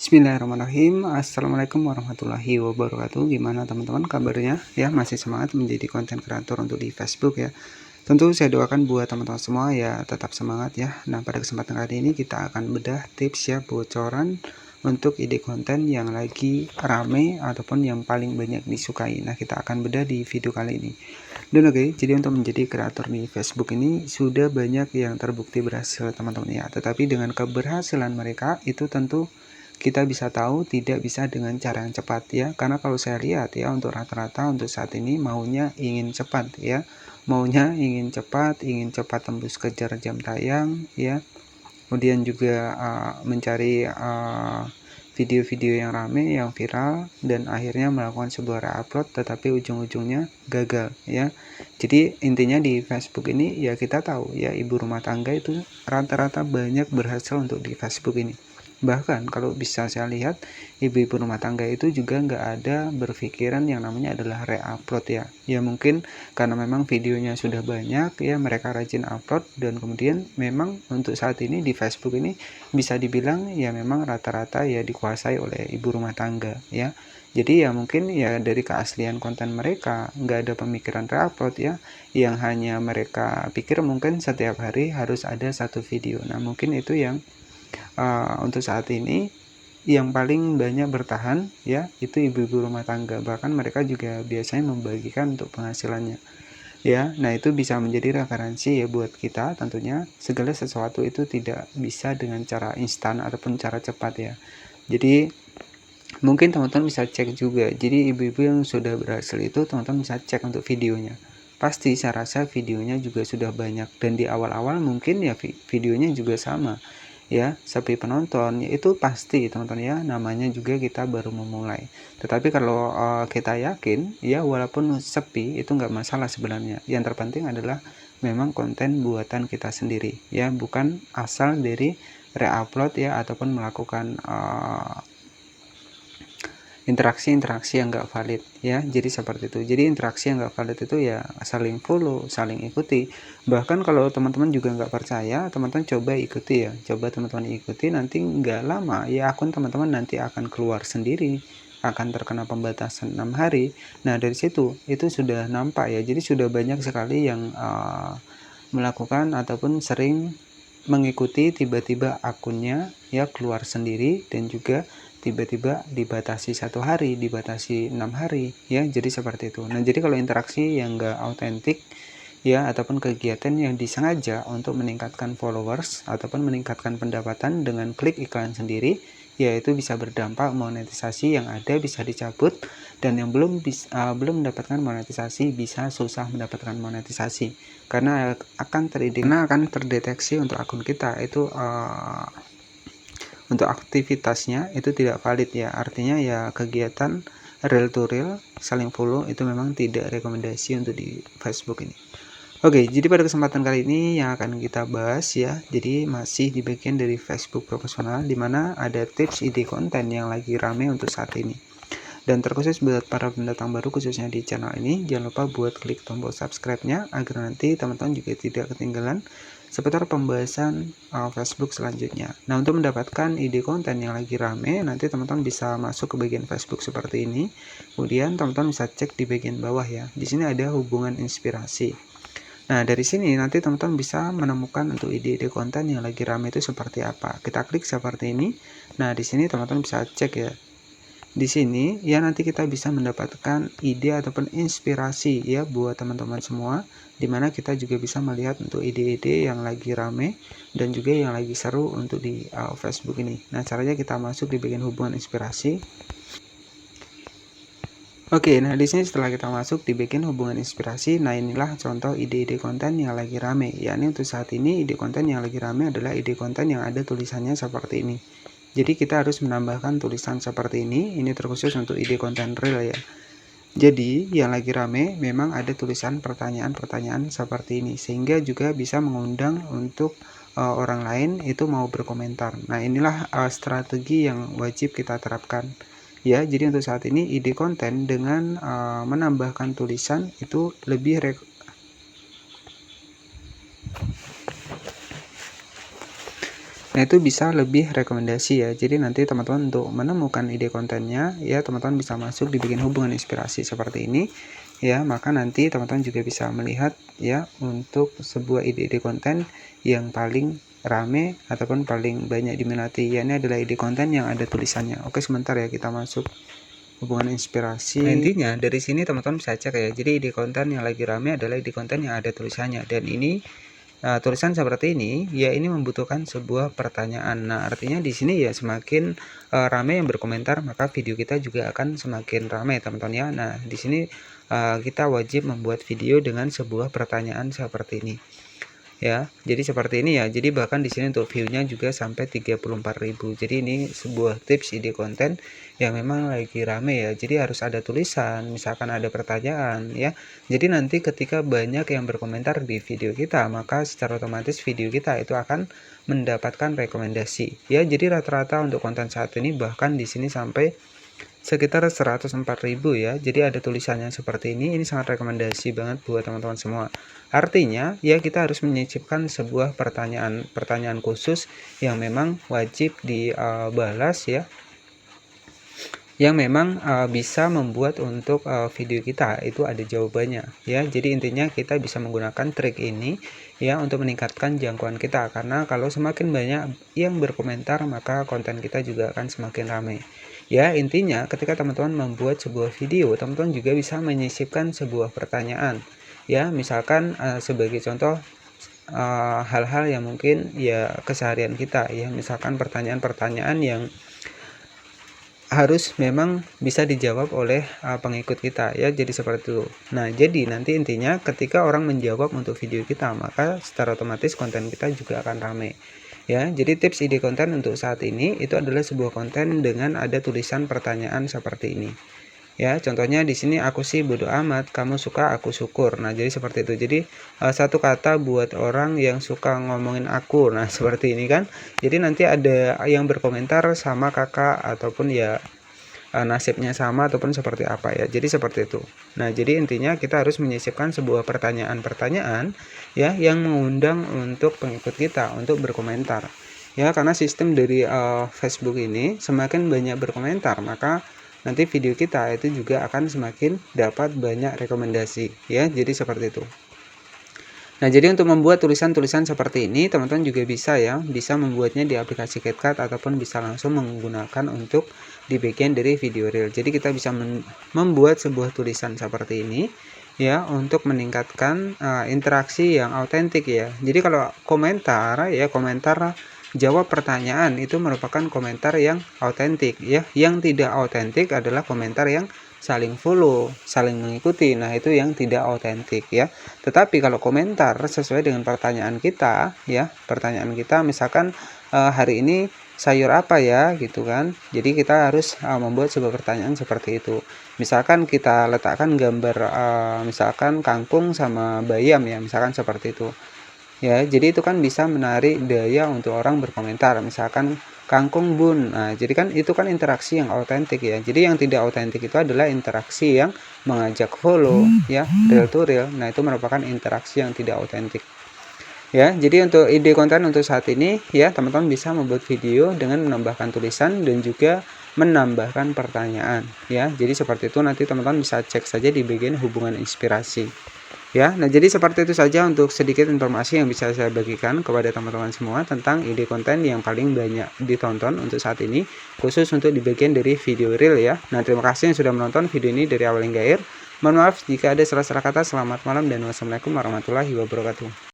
Bismillahirrahmanirrahim. Assalamualaikum warahmatullahi wabarakatuh. Gimana teman-teman kabarnya? Ya, masih semangat menjadi konten kreator untuk di Facebook ya. Tentu saya doakan buat teman-teman semua ya tetap semangat ya. Nah, pada kesempatan kali ini kita akan bedah tips ya, bocoran untuk ide konten yang lagi rame ataupun yang paling banyak disukai. Nah, kita akan bedah di video kali ini. Dan oke, jadi untuk menjadi kreator di Facebook ini sudah banyak yang terbukti berhasil teman-teman ya. Tetapi dengan keberhasilan mereka itu tentu kita bisa tahu tidak bisa dengan cara yang cepat ya, karena kalau saya lihat ya untuk rata-rata untuk saat ini maunya ingin cepat ya, ingin cepat tembus kejar jam tayang ya, kemudian juga mencari video-video yang rame, yang viral, dan akhirnya melakukan sebuah re-upload tetapi ujung-ujungnya gagal ya. Jadi intinya di Facebook ini ya kita tahu ya, ibu rumah tangga itu rata-rata banyak berhasil untuk di Facebook ini. Bahkan kalau bisa saya lihat ibu-ibu rumah tangga itu juga nggak ada berpikiran yang namanya adalah re-upload ya. Ya mungkin karena memang videonya sudah banyak ya, mereka rajin upload, dan kemudian memang untuk saat ini di Facebook ini bisa dibilang ya memang rata-rata ya dikuasai oleh ibu rumah tangga ya. Jadi ya mungkin ya dari keaslian konten mereka nggak ada pemikiran re-upload ya, yang hanya mereka pikir mungkin setiap hari harus ada satu video. Nah mungkin itu yang untuk saat ini yang paling banyak bertahan ya, itu ibu-ibu rumah tangga. Bahkan mereka juga biasanya membagikan untuk penghasilannya ya. Nah itu bisa menjadi referensi ya buat kita. Tentunya segala sesuatu itu tidak bisa dengan cara instan ataupun cara cepat ya. Jadi mungkin teman-teman bisa cek juga, jadi ibu-ibu yang sudah berhasil itu teman-teman bisa cek untuk videonya. Pasti saya rasa videonya juga sudah banyak, dan di awal-awal mungkin ya videonya juga sama ya, sepi penonton ya, itu pasti teman-teman ya, namanya juga kita baru memulai. Tetapi kalau kita yakin ya, walaupun sepi itu nggak masalah sebenarnya. Yang terpenting adalah memang konten buatan kita sendiri ya, bukan asal dari re-upload ya, ataupun melakukan interaksi yang nggak valid ya. Jadi seperti itu. Jadi interaksi yang nggak valid itu ya saling follow, saling ikuti. Bahkan kalau teman-teman juga nggak percaya, teman-teman coba ikuti ya, coba teman-teman ikuti, nanti nggak lama ya akun teman-teman nanti akan keluar sendiri, akan terkena pembatasan 6 hari. Nah dari situ itu sudah nampak ya, jadi sudah banyak sekali yang melakukan ataupun sering mengikuti, tiba-tiba akunnya ya keluar sendiri, dan juga tiba-tiba dibatasi 1 hari, dibatasi 6 hari ya. Jadi seperti itu. Nah jadi kalau interaksi yang enggak autentik ya, ataupun kegiatan yang disengaja untuk meningkatkan followers ataupun meningkatkan pendapatan dengan klik iklan sendiri, yaitu bisa berdampak monetisasi yang ada bisa dicabut, dan yang belum mendapatkan monetisasi bisa susah mendapatkan monetisasi, karena akan terdeteksi untuk akun kita itu untuk aktivitasnya itu tidak valid ya. Artinya ya kegiatan real to real saling follow itu memang tidak rekomendasi untuk di Facebook ini. Oke, jadi pada kesempatan kali ini yang akan kita bahas ya, jadi masih di bagian dari Facebook profesional, di mana ada tips ide konten yang lagi rame untuk saat ini. Dan terkhusus buat para pendatang baru khususnya di channel ini, jangan lupa buat klik tombol subscribe-nya agar nanti teman-teman juga tidak ketinggalan seputar pembahasan Facebook selanjutnya. Nah, untuk mendapatkan ide konten yang lagi rame, nanti teman-teman bisa masuk ke bagian Facebook seperti ini. Kemudian teman-teman bisa cek di bagian bawah ya. Di sini ada hubungan inspirasi. Nah, dari sini nanti teman-teman bisa menemukan untuk ide-ide konten yang lagi rame itu seperti apa. Kita klik seperti ini. Nah, di sini teman-teman bisa cek ya. Di sini ya nanti kita bisa mendapatkan ide ataupun inspirasi ya buat teman-teman semua, dimana kita juga bisa melihat untuk ide-ide yang lagi rame dan juga yang lagi seru untuk di Facebook ini. Nah caranya kita masuk di bagian hubungan inspirasi. Oke, nah di sini setelah kita masuk di bagian hubungan inspirasi, nah inilah contoh ide-ide konten yang lagi rame. Yakni untuk saat ini ide konten yang lagi rame adalah ide konten yang ada tulisannya seperti ini. Jadi kita harus menambahkan tulisan seperti ini terkhusus untuk ide konten real ya. Jadi yang lagi rame memang ada tulisan pertanyaan-pertanyaan seperti ini, sehingga juga bisa mengundang untuk orang lain itu mau berkomentar. Nah inilah strategi yang wajib kita terapkan ya. Jadi untuk saat ini ide konten dengan menambahkan tulisan itu lebih Nah, itu bisa lebih rekomendasi ya. Jadi nanti teman-teman untuk menemukan ide kontennya ya, teman-teman bisa masuk dibikin hubungan inspirasi seperti ini ya. Maka nanti teman-teman juga bisa melihat ya untuk sebuah ide-ide konten yang paling rame ataupun paling banyak diminati. Ya, ini adalah ide konten yang ada tulisannya. Oke, sebentar ya, kita masuk hubungan inspirasi. Nah, intinya dari sini teman-teman bisa cek ya. Jadi ide konten yang lagi rame adalah ide konten yang ada tulisannya, dan ini tulisan seperti ini ya, ini membutuhkan sebuah pertanyaan. Nah, artinya di sini ya semakin ramai yang berkomentar, maka video kita juga akan semakin ramai teman-teman ya. Nah, di sini kita wajib membuat video dengan sebuah pertanyaan seperti ini ya. Jadi seperti ini ya. Jadi bahkan di sini untuk view-nya juga sampai 34.000. Jadi ini sebuah tips ide konten yang memang lagi rame ya. Jadi harus ada tulisan, misalkan ada pertanyaan ya. Jadi nanti ketika banyak yang berkomentar di video kita, maka secara otomatis video kita itu akan mendapatkan rekomendasi ya. Jadi rata-rata untuk konten saat ini bahkan di sini sampai sekitar 104.000 ya. Jadi ada tulisannya seperti ini sangat rekomendasi banget buat teman-teman semua. Artinya ya, kita harus menyisipkan sebuah pertanyaan khusus yang memang wajib dibalas ya, yang memang bisa membuat untuk video kita itu ada jawabannya ya. Jadi intinya kita bisa menggunakan trik ini ya untuk meningkatkan jangkauan kita, karena kalau semakin banyak yang berkomentar maka konten kita juga akan semakin ramai ya. Intinya ketika teman-teman membuat sebuah video, teman-teman juga bisa menyisipkan sebuah pertanyaan ya. Misalkan sebagai contoh hal-hal yang mungkin ya keseharian kita ya, misalkan pertanyaan-pertanyaan yang harus memang bisa dijawab oleh pengikut kita ya. Jadi seperti itu. Nah, jadi nanti intinya ketika orang menjawab untuk video kita, maka secara otomatis konten kita juga akan ramai ya. Jadi tips ide konten untuk saat ini itu adalah sebuah konten dengan ada tulisan pertanyaan seperti ini ya. Contohnya di sini, aku sih bodo amat, kamu suka aku syukur. Nah, jadi seperti itu. Jadi satu kata buat orang yang suka ngomongin aku. Nah, seperti ini kan. Jadi nanti ada yang berkomentar sama kakak ataupun ya nasibnya sama ataupun seperti apa ya. Jadi seperti itu. Nah, jadi intinya kita harus menyisipkan sebuah pertanyaan-pertanyaan ya yang mengundang untuk pengikut kita untuk berkomentar ya. Karena sistem dari Facebook ini semakin banyak berkomentar, maka nanti video kita itu juga akan semakin dapat banyak rekomendasi ya. Jadi seperti itu. Nah, jadi untuk membuat tulisan-tulisan seperti ini, teman-teman juga bisa ya, bisa membuatnya di aplikasi CapCut ataupun bisa langsung menggunakan untuk di bagian dari video reel. Jadi kita bisa membuat sebuah tulisan seperti ini ya untuk meningkatkan interaksi yang autentik ya. Jadi kalau komentar ya, komentar jawab pertanyaan itu merupakan komentar yang autentik ya. Yang tidak autentik adalah komentar yang saling follow, saling mengikuti. Nah, itu yang tidak autentik ya. Tetapi kalau komentar sesuai dengan pertanyaan kita ya, pertanyaan kita misalkan hari ini sayur apa ya gitu kan. Jadi kita harus membuat sebuah pertanyaan seperti itu. Misalkan kita letakkan gambar misalkan kangkung sama bayam ya, misalkan seperti itu ya. Jadi itu kan bisa menarik daya untuk orang berkomentar, misalkan kangkung bun. Nah, jadi kan itu kan interaksi yang autentik ya. Jadi yang tidak autentik itu adalah interaksi yang mengajak follow ya, real to real. Nah, itu merupakan interaksi yang tidak autentik ya. Jadi untuk ide konten untuk saat ini ya, teman-teman bisa membuat video dengan menambahkan tulisan dan juga menambahkan pertanyaan ya. Jadi seperti itu, nanti teman-teman bisa cek saja di bagian hubungan inspirasi ya. Nah, jadi seperti itu saja untuk sedikit informasi yang bisa saya bagikan kepada teman-teman semua tentang ide konten yang paling banyak ditonton untuk saat ini, khusus untuk di bagian dari video reel ya. Nah, terima kasih yang sudah menonton video ini dari awal hingga akhir. Mohon maaf jika ada salah-salah kata. Selamat malam dan wassalamualaikum warahmatullahi wabarakatuh.